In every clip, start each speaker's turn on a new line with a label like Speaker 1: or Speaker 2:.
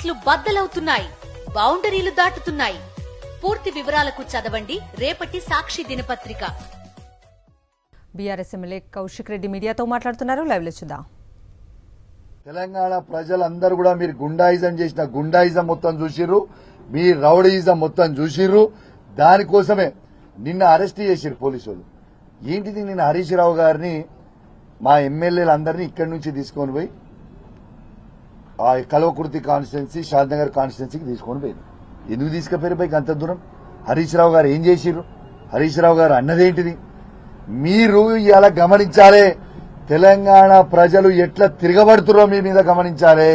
Speaker 1: కేసులు బద్దలవుతున్నాయి, బౌండరీలు దాటుతున్నాయి. పూర్తి వివరాలకు చదవండి రేపటి సాక్షి దినపత్రిక.
Speaker 2: బీఆర్ఎస్ ఎమ్మెల్యే కౌశిక్ రెడ్డి మీడియాతో మాట్లాడుతున్నారు. లైవ్ లో చూద్దాం.
Speaker 3: తెలంగాణ ప్రజలందరూ కూడా మీరు గుండాయిజం చేసిన గుండాయిజం మొత్తం చూసిర్రు, మీ రౌడీయిజం మొత్తం చూసిర్రు. దానికోసమే నిన్న అరెస్ట్ చేసిర్రు పోలీసులు. ఏంటిది, నిన్న హరీష్ రావు గారిని మా ఎమ్మెల్యేలందరినీ ఇక్కడి నుంచి తీసుకొని పోయి ఆ కల్వకుర్తి కాన్స్టిట్యున్సీ, షాద్నగర్ కాన్స్టిట్యున్సీకి తీసుకొని పోయారు. ఎందుకు తీసుకుపోయారు పైకి అంత దూరం? హరీష్ రావు గారు ఏం చేసిర్రు? హరీష్ రావు గారు అన్నదేంటిది? మీరు ఇలా గమనించాలే, తెలంగాణ ప్రజలు ఎట్లా తిరగబడుతున్నారో మీ మీద గమనించాలే.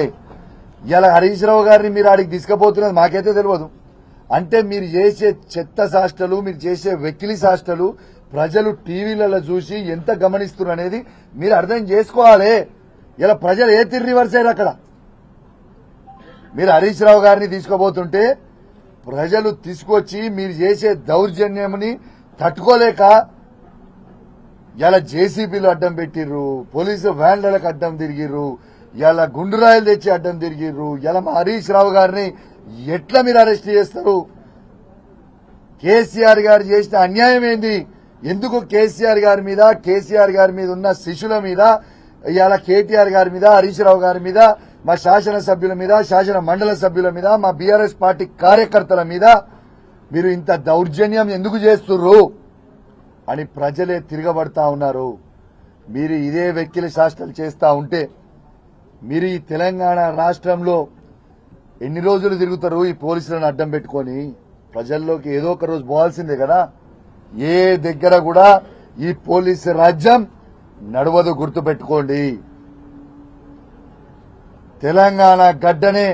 Speaker 3: ఇలా హరీష్ రావు గారిని మీరు ఆడికి తీసుకుపోతున్నది మాకైతే తెలియదు. అంటే మీరు చేసే చెత్త శాస్త్రాలు, మీరు చేసే వెకిలి శాస్త్రాలు ప్రజలు టీవీలలో చూసి ఎంత గమనిస్తున్నారు అనేది మీరు అర్థం చేసుకోవాలి. ఇలా ప్రజలు ఏ తిరిగి రివర్స్ అయ్యారు అక్కడ. మీరు హరీష్ రావు గారిని తీసుకుపోతుంటే ప్రజలు తీసుకొచ్చి మీరు చేసే దౌర్జన్యంని తట్టుకోలేక ఇలా జేసీబీలు అడ్డం పెట్టిర్రు, పోలీసు వ్యాన్లకు అడ్డం తిరిగిర్రు, ఇలా గుండురాయిలు తెచ్చి అడ్డం తిరిగిర్రు. ఇలా మా హరీష్ రావు గారిని ఎట్లా మీరు అరెస్ట్ చేస్తారు? కేసీఆర్ గారు చేసిన అన్యాయం ఏంది? ఎందుకు కేసీఆర్ గారి మీద, కేసీఆర్ గారి మీద ఉన్న శిష్యుల మీద, ఇలా కేటీఆర్ గారి మీద, హరీష్ రావు గారి మీద, మా శాసనసభ్యుల మీద, శాసన మండలి సభ్యుల మీద, మా బీఆర్ఎస్ పార్టీ కార్యకర్తల మీద మీరు ఇంత దౌర్జన్యం ఎందుకు చేస్తుర్రు అని ప్రజలే తిరగబడతా ఉన్నారు. మీరు ఇదే వెక్కిలి శాస్త్రాలు చేస్తా ఉంటే మీరు ఈ తెలంగాణ రాష్ట్రంలో ఎన్ని రోజులు తిరుగుతారు? ఈ పోలీసులను అడ్డం పెట్టుకొని ప్రజల్లోకి ఏదో ఒక రోజు పోవాల్సిందే కదా. ఏ దగ్గర కూడా ఈ పోలీసు రాజ్యం నడవదు, గుర్తుపెట్టుకోండి. తెలంగాణ గడ్డనే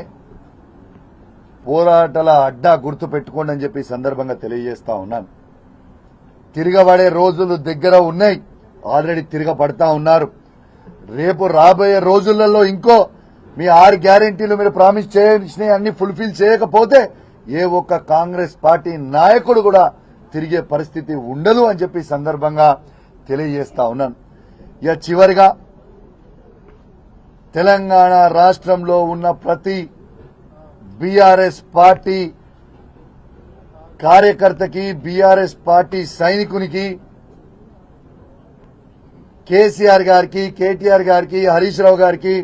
Speaker 3: పోరాటాల అడ్డా, గుర్తుపెట్టుకోండి అని చెప్పి సందర్భంగా తెలియజేస్తా ఉన్నాను. తిరగబడే రోజులు దగ్గర ఉన్నాయి, ఆల్రెడీ తిరగబడతా ఉన్నారు. రేపు రాబోయే రోజులలో ఇంకో మీ 6 గ్యారెంటీలు మీరు ప్రామిస్ చేసిన అన్ని ఫుల్ఫిల్ చేయకపోతే ఏ ఒక్క కాంగ్రెస్ పార్టీ నాయకుడు కూడా తిరిగే పరిస్థితి ఉండదు అని చెప్పి సందర్భంగా తెలియజేస్తా ఉన్నాను. ఇక చివరిగా తెలంగాణ రాష్ట్రంలో ఉన్న ప్రతి బీఆర్ఎస్ పార్టీ కార్యకర్తకి, బీఆర్ఎస్ పార్టీ సైనికునికి, కేసీఆర్ గారికి, కేటీఆర్ గారికి, హరీష్ రావు గారికి,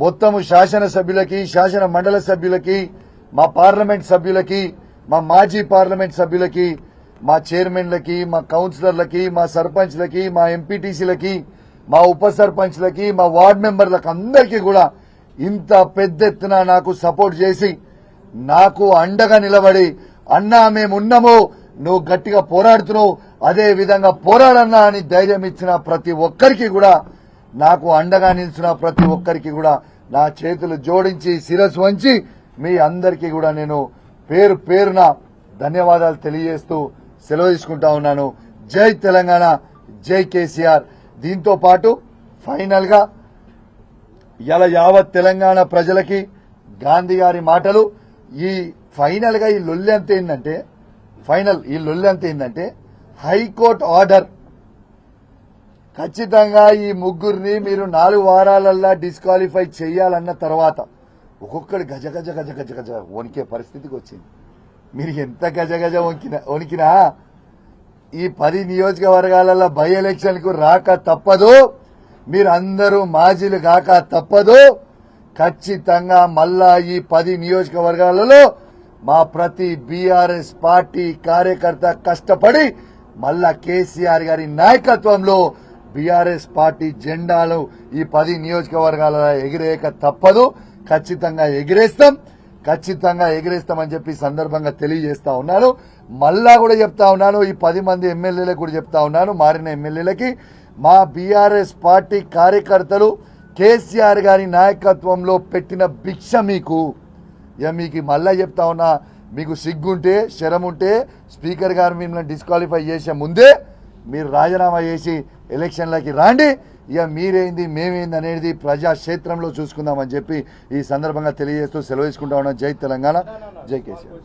Speaker 3: మొత్తము శాసనసభ్యులకి, శాసన మండలి సభ్యులకి, మా పార్లమెంట్ సభ్యులకి, మా మాజీ పార్లమెంట్ సభ్యులకి, మా చైర్మన్లకి, మా కౌన్సిలర్లకి, మా సర్పంచ్లకి, మా ఎంపీటీసీలకి, మా ఉప సర్పంచ్లకి, మా వార్డు మెంబర్లకు అందరికీ కూడా ఇంత పెద్ద ఎత్తున నాకు సపోర్ట్ చేసి, నాకు అండగా నిలబడి, అన్నా మేమున్నాము, నువ్వు గట్టిగా పోరాడుతున్నావు, అదే విధంగా పోరాడన్నా అని ధైర్యం ఇచ్చిన ప్రతి ఒక్కరికి కూడా, నాకు అండగా నిలిచిన ప్రతి ఒక్కరికి కూడా నా చేతులు జోడించి శిరస్సు వంచి మీ అందరికీ కూడా నేను పేరు పేరున ధన్యవాదాలు తెలియజేస్తూ సెలవు తీసుకుంటా ఉన్నాను. జై తెలంగాణ, జై కేసీఆర్. దీంతో పాటు ఫైనల్ గా ఇలా యావత్ తెలంగాణ ప్రజలకి గాంధీ గారి మాటలు, ఈ ఫైనల్ గా ఈ లొల్లి అంత ఏంటంటే హైకోర్టు ఆర్డర్ ఖచ్చితంగా ఈ ముగ్గురిని మీరు 4 వారాలల్లా డిస్క్వాలిఫై చేయాలన్న తర్వాత ఒక్కొక్కటి గజ గజ గజ గజ గజ వణికే పరిస్థితికి వచ్చింది. మీరు ఎంత గజ గజ వణికినా ఈ 10 నియోజకవర్గాలలో బై ఎలక్షన్ కు రాక తప్పదు, మీరందరూ మాజీలు కాక తప్పదు. ఖచ్చితంగా మళ్ళా ఈ 10 నియోజకవర్గాలలో మా ప్రతి బీఆర్ఎస్ పార్టీ కార్యకర్త కష్టపడి మళ్ళా కేసీఆర్ గారి నాయకత్వంలో బీఆర్ఎస్ పార్టీ జెండాలు ఈ 10 నియోజకవర్గాలలో ఎగిరేయక తప్పదు. ఖచ్చితంగా ఎగిరేస్తామని చెప్పి సందర్భంగా తెలియజేస్తా ఉన్నాను. మళ్ళా కూడా చెప్తా ఉన్నాను, ఈ 10 మంది ఎమ్మెల్యేలకు కూడా చెప్తా ఉన్నాను, మారిన ఎమ్మెల్యేలకి, మా బీఆర్ఎస్ పార్టీ కార్యకర్తలు కేసీఆర్ గారి నాయకత్వంలో పెట్టిన భిక్ష మీకు మళ్ళా చెప్తా ఉన్నా, మీకు సిగ్గుంటే, శరముంటే స్పీకర్ గారు మిమ్మల్ని డిస్క్వాలిఫై చేసే ముందే మీరు రాజీనామా చేసి ఎలక్షన్లకి రాండి. ఇక మీరేంది మేమేంది అనేది ప్రజాక్షేత్రంలో చూసుకుందామని చెప్పి ఈ సందర్భంగా తెలియజేస్తూ సెలవు తీసుకుంటా ఉన్నాం. జై తెలంగాణ, జై కేసీఆర్.